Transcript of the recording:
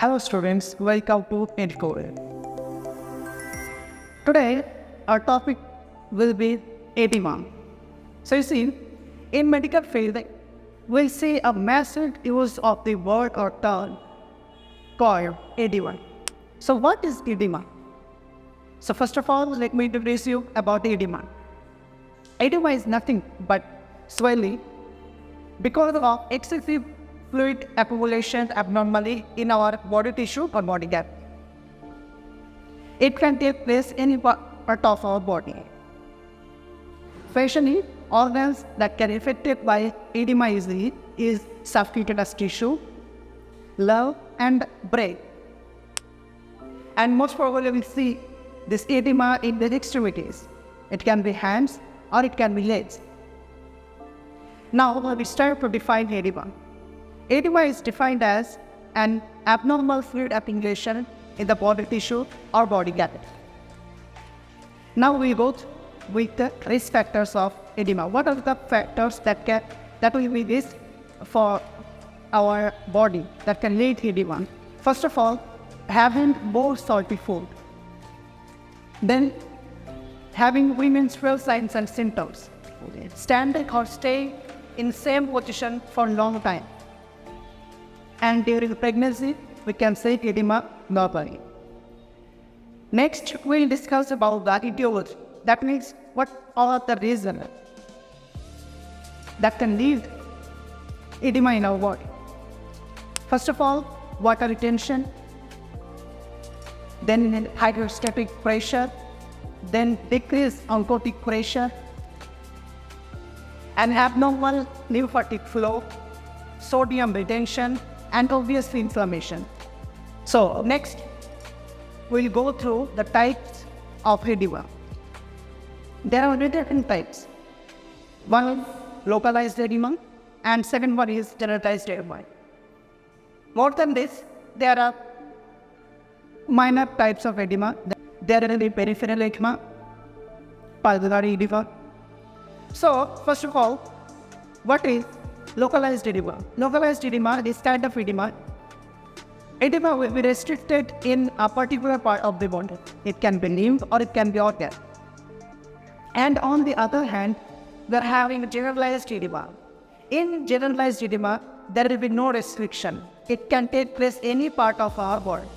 Hello students, welcome to Educorium. Today our topic will be edema. So you see, in medical field, we'll see a massive use of the word or term called edema. So what is edema? So first of all, let me introduce you about edema. Edema is nothing but swelling because of excessive fluid accumulation abnormally in our body tissue or body gap. It can take place in any part of our body. Especially organs that can be affected by edema easily is subcutaneous tissue, lung and brain. And most probably we see this edema in the extremities. It can be hands or it can be legs. Now we start to define edema. Edema is defined as an abnormal fluid accumulation in the body tissue or body cavity. Now we go with the risk factors of edema. What are the factors that will be risk for our body that can lead to edema? First of all, having more salty food. Then having menstrual signs and symptoms. Standing or staying in same position for a long time. And during pregnancy, we can say edema normally. Next, we'll discuss about the etiology. That means what are the reasons that can lead edema in our body. First of all, water retention, then hydrostatic pressure, then decreased oncotic pressure, and abnormal lymphatic flow, sodium retention, and obviously inflammation. So next, we'll go through the types of edema. There are different types. One is localized edema, and second one is generalized edema. More than this, there are minor types of edema. There are the peripheral edema, pulmonary edema. So first of all, what is localized edema? Localized edema is kind of edema. Edema will be restricted in a particular part of the body. It can be lymph or it can be organ. And on the other hand, we are having generalized edema. In generalized edema, there will be no restriction. It can take place any part of our body.